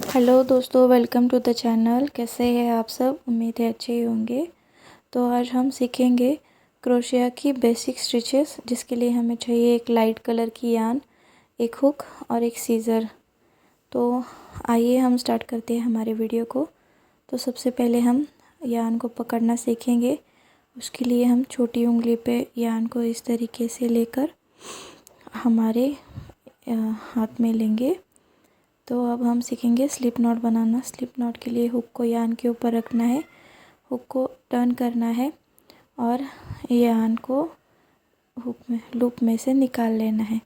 Hello दोस्तों, welcome to the channel. कैसे हैं आप सब? उम्मीद है अच्छे ही होंगे। तो आज हम सीखेंगे क्रोशिया की बेसिक स्टिचेस, जिसके लिए हमें चाहिए एक लाइट कलर की यान, एक हुक और एक सीज़र। तो आइए हम स्टार्ट करते हैं हमारे वीडियो को। तो सबसे पहले हम यान को पकड़ना सीखेंगे। उसके लिए हम छोटी उंगली पे यान को इस तरीके से लेकर हमारे हाथ में लेंगे। तो अब हम सीखेंगे slip not banana. Slip not के लिए हुक को यान के ऊपर रखना है, हुक को टर्न करना है और यान को हुक में लूप में से निकाल लेना है।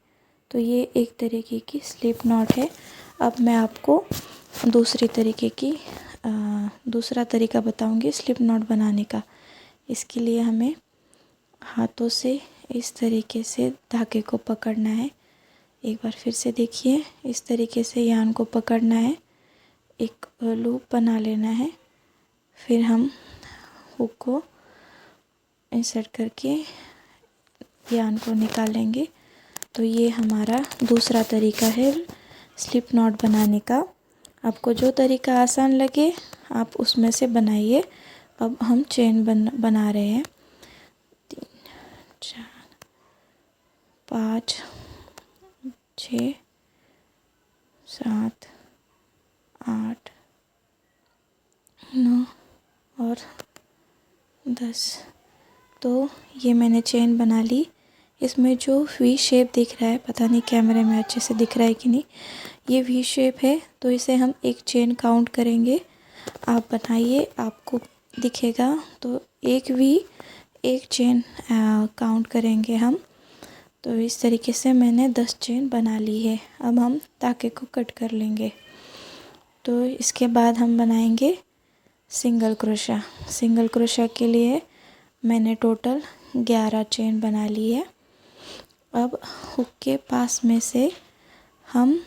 तो ये एक तरीके की स्लिप नॉट है। अब मैं आपको दूसरा तरीका बताऊंगी स्लिप नॉट बनाने का। इसके लिए हमें हाथों से इस तरीके से धागे को पकड़ना है। एक बार फिर से देखिए, इस तरीके से यान को पकड़ना है, एक लूप बना लेना है, फिर हम हुक को इंसर्ट करके यान को निकालेंगे। तो ये हमारा दूसरा तरीका है स्लिप नॉट बनाने का। आपको जो तरीका आसान लगे आप उसमें से बनाइए। अब हम चेन बना रहे हैं। 3 4 5 6 7 8 9 और 10। तो ये मैंने चेन बना ली। इसमें जो वी शेप दिख रहा है, पता नहीं कैमरे में अच्छे से दिख रहा है कि नहीं, ये वी शेप है। तो इसे हम एक चेन काउंट करेंगे। आप बनाइए, आपको दिखेगा। तो एक वी एक चेन काउंट करेंगे हम। तो इस तरीके से मैंने 10 चेन बना ली है। अब हम धागे को कट कर लेंगे। तो इसके बाद हम बनाएंगे सिंगल क्रोशा। सिंगल क्रोशा के लिए मैंने टोटल 11 चेन बना ली है। अब हुक के पास में से हम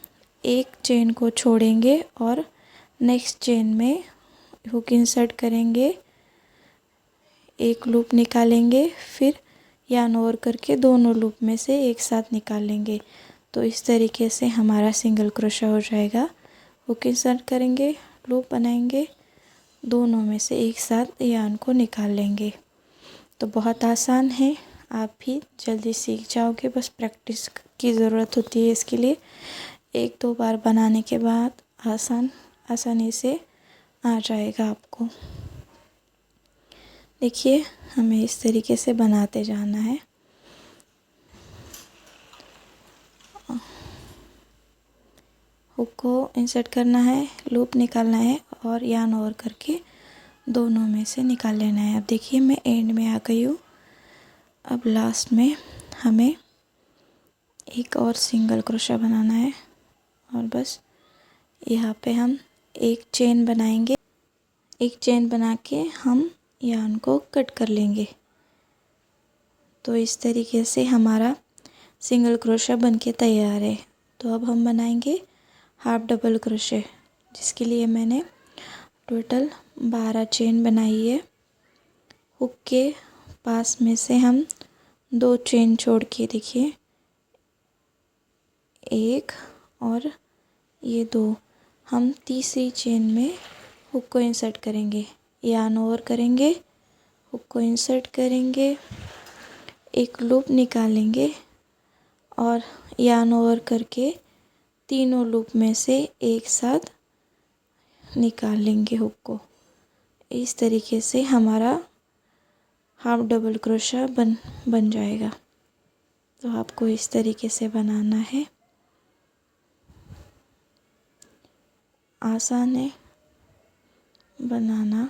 एक चेन को छोड़ेंगे और नेक्स्ट चेन में हुक इंसर्ट करेंगे, एक लूप निकालेंगे, फिर यान ओवर करके दोनों लूप में से एक साथ निकाल लेंगे। तो इस तरीके से हमारा सिंगल क्रोशा हो जाएगा। हुक इंसर्ट करेंगे, लूप बनाएंगे, दोनों में से एक साथ यान को निकाल लेंगे। तो बहुत आसान है, आप भी जल्दी सीख जाओगे। बस प्रैक्टिस की ज़रूरत होती है इसके लिए। 1-2 बार बनाने के बाद आसानी से आ जाएगा आपको। देखिए, हमें इस तरीके से बनाते जाना है। हुक को इंसर्ट करना है, लूप निकालना है और यान ओवर करके दोनों में से निकाल लेना है। अब देखिए, मैं एंड में आ गई हूँ। अब लास्ट में हमें एक और सिंगल क्रोशा बनाना है और बस यहाँ पे हम एक चेन बनाएंगे। एक चेन बना के हम यान को कट कर लेंगे। तो इस तरीके से हमारा सिंगल क्रोशा बनके तैयार है। तो अब हम बनाएंगे हाफ डबल क्रोशे, जिसके लिए मैंने टोटल 12 चेन बनाई है। हुक के पास में से हम 2 चेन छोड़ के, देखिए, एक और ये 2, हम तीसरी चेन में हुक को इंसर्ट करेंगे, यान ओवर करेंगे, हुक को इंसर्ट करेंगे, एक लूप निकालेंगे और यान ओवर करके तीनों लूप में से एक साथ निकाल लेंगे हुक को। इस तरीके से हमारा हाफ डबल क्रोशा बन जाएगा। तो आपको इस तरीके से बनाना है। आसान है बनाना।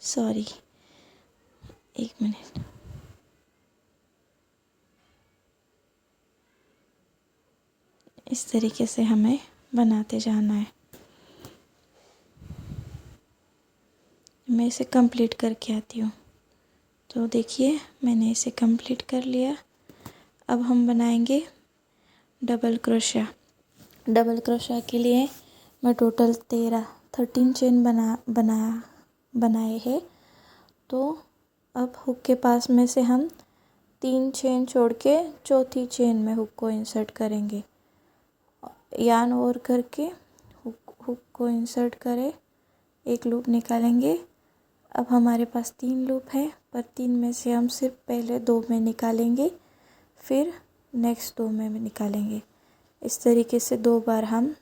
Sorry, 1 minute. इस तरीके से हमें बनाते जाना है। मैं इसे कंप्लीट करके आती हूँ। तो देखिए, मैंने इसे कंप्लीट कर लिया। अब हम बनाएंगे डबल क्रोशा। डबल क्रोशा के लिए मैं टोटल 13 चेन बनाए हैं। तो अब हुक के पास में से हम 3 चेन छोड़ के चौथी चेन में हुक को इंसर्ट करेंगे। यान ओवर करके हुक को इंसर्ट करें, एक लूप निकालेंगे। अब हमारे पास 3 लूप है, पर 3 में से हम सिर्फ पहले 2 में निकालेंगे, फिर नेक्स्ट 2 में निकालेंगे। इस तरीके से 2 बार हम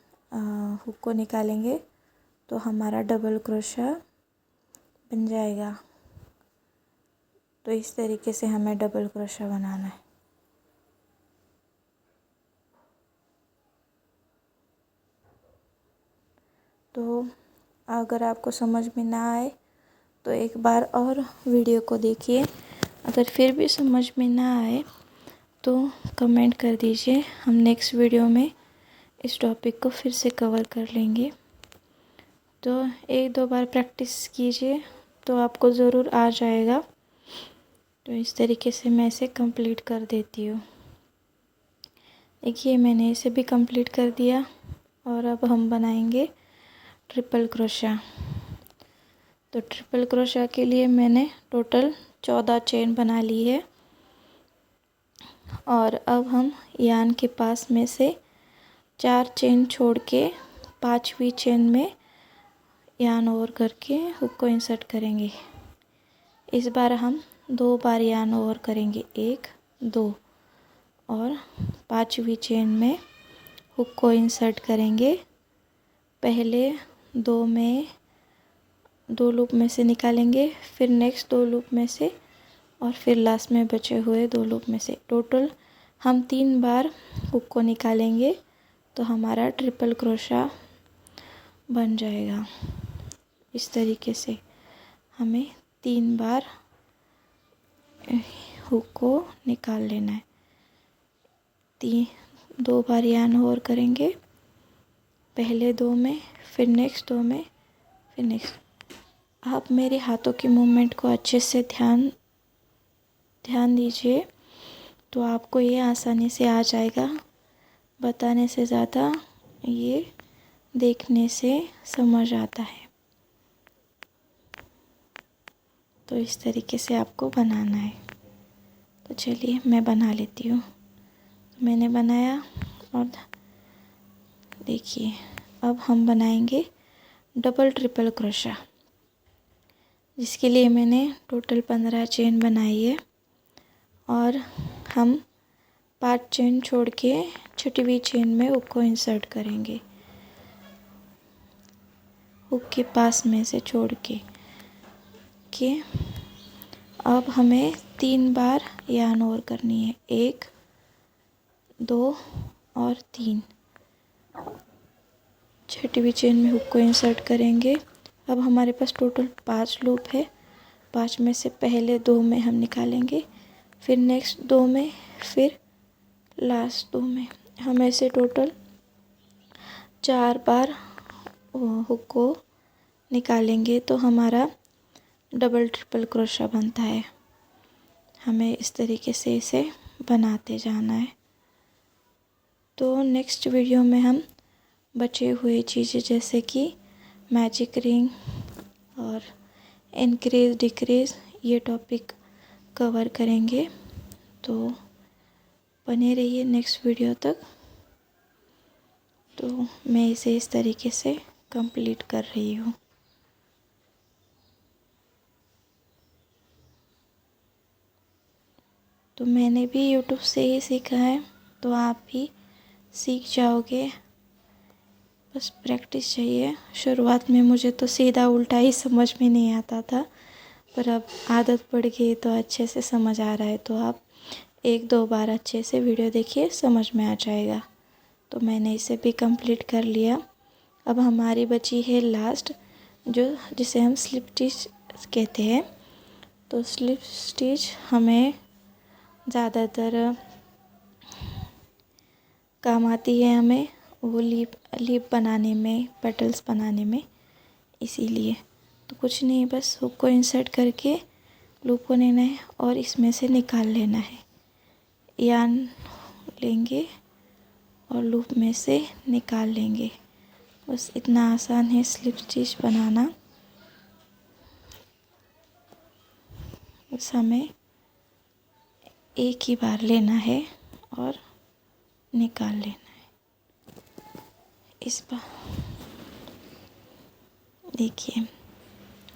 हुक को निकालेंगे तो हमारा डबल क्रोशा बन जाएगा। तो इस तरीके से हमें डबल क्रोशा बनाना है। तो अगर आपको समझ में ना आए तो एक बार और वीडियो को देखिए। अगर फिर भी समझ में ना आए तो कमेंट कर दीजिए, हम नेक्स्ट वीडियो में इस टॉपिक को फिर से कवर कर लेंगे। तो 1-2 बार प्रैक्टिस कीजिए तो आपको ज़रूर आ जाएगा। तो इस तरीके से मैं इसे कंप्लीट कर देती हूँ। देखिए मैंने इसे भी कंप्लीट कर दिया और अब हम बनाएंगे ट्रिपल क्रोशा। तो ट्रिपल क्रोशा के लिए मैंने टोटल 14 चेन बना ली है और अब हम यान के पास में से 4 चेन छोड़ के 5वीं चेन में यान ओवर करके हुक को इंसर्ट करेंगे। इस बार हम 2 बार यान ओवर करेंगे, 1 2, और 5वीं चेन में हुक को इंसर्ट करेंगे। पहले 2 में 2 लूप में से निकालेंगे, फिर नेक्स्ट 2 लूप में से, और फिर लास्ट में बचे हुए 2 लूप में से। टोटल हम 3 बार हुक को निकालेंगे तो हमारा ट्रिपल क्रोशा बन जाएगा। इस तरीके से हमें 3 बार हुक को निकाल लेना है। 2 बार यान ओवर करेंगे, पहले 2 में, फिर नेक्स्ट 2 में, फिर नेक्स्ट। आप मेरे हाथों की मूवमेंट को अच्छे से ध्यान दीजिए तो आपको ये आसानी से आ जाएगा। बताने से ज़्यादा ये देखने से समझ आता है। तो इस तरीके से आपको बनाना है। तो चलिए मैं बना लेती हूँ। तो मैंने बनाया और देखिए अब हम बनाएंगे डबल ट्रिपल क्रोशा, जिसके लिए मैंने टोटल 15 चेन बनाई है और हम 5 चेन छोड़ के 6वीं चेन में हुक को इंसर्ट करेंगे, हुक के पास में से छोड़ के अब हमें 3 बार यान ओवर करनी है, 1 2 और 3। 6वीं चेन में हुक को इंसर्ट करेंगे। अब हमारे पास टोटल 5 लूप है, 5 में से पहले 2 में हम निकालेंगे, फिर नेक्स्ट 2 में, फिर लास्ट 2 में। हम ऐसे टोटल 4 बार हुक को निकालेंगे तो हमारा डबल ट्रिपल क्रोशा बनता है। हमें इस तरीके से इसे बनाते जाना है। तो नेक्स्ट वीडियो में हम बचे हुए चीज़ें जैसे कि मैजिक रिंग और इंक्रीज डिक्रीज ये टॉपिक कवर करेंगे। तो बने रहिए नेक्स्ट वीडियो तक। तो मैं इसे इस तरीके से कंप्लीट कर रही हूँ। तो मैंने भी यूट्यूब से ही सीखा है, तो आप भी सीख जाओगे। बस प्रैक्टिस चाहिए। शुरुआत में मुझे तो सीधा उल्टा ही समझ में नहीं आता था, पर अब आदत पड़ गई तो अच्छे से समझ आ रहा है। तो आप 1-2 बार अच्छे से वीडियो देखिए, समझ में आ जाएगा। तो मैंने इसे भी कंप्लीट कर लिया। अब हमारी बची है लास्ट, जिसे हम स्लिप स्टिच कहते हैं। तो स्लिप स्टिच हमें ज़्यादातर काम आती है, हमें वो लीप बनाने में, पेटल्स बनाने में, इसीलिए। तो कुछ नहीं, बस हुक को इंसर्ट करके लूप को लेना है और इसमें से निकाल लेना है। यान लेंगे और लूप में से निकाल लेंगे। बस इतना आसान है स्लिप स्टिच बनाना। बस हमें एक ही बार लेना है और निकाल लेना है। इस पर देखिए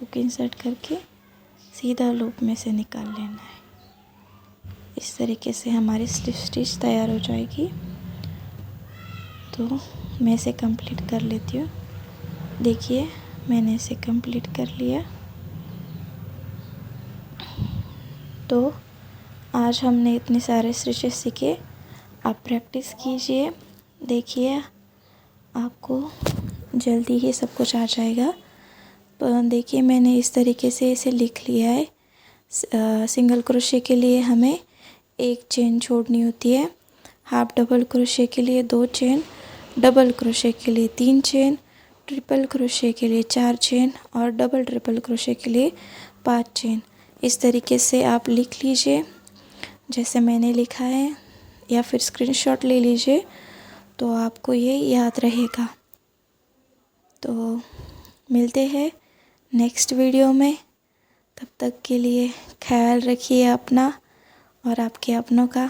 हुक इंसर्ट करके सीधा लूप में से निकाल लेना है। इस तरीके से हमारी स्टिच तैयार हो जाएगी। तो मैं इसे कंप्लीट कर लेती हूँ। देखिए मैंने इसे कंप्लीट कर लिया। तो आज हमने इतने सारे स्टिचेस सीखे। आप प्रैक्टिस कीजिए, देखिए आपको जल्दी ही सब कुछ आ जाएगा। देखिए मैंने इस तरीके से इसे लिख लिया है। सिंगल क्रोशे के लिए हमें 1 चेन छोड़नी होती है, हाफ डबल क्रोशे के लिए 2 चेन, डबल क्रोशे के लिए 3 चेन, ट्रिपल क्रोशे के लिए 4 चेन और डबल ट्रिपल क्रोशे के लिए 5 चेन। इस तरीके से आप लिख लीजिए जैसे मैंने लिखा है, या फिर स्क्रीनशॉट ले लीजिए तो आपको ये याद रहेगा। तो मिलते हैं नेक्स्ट वीडियो में। तब तक के लिए ख्याल रखिए अपना और आपके अपनों का।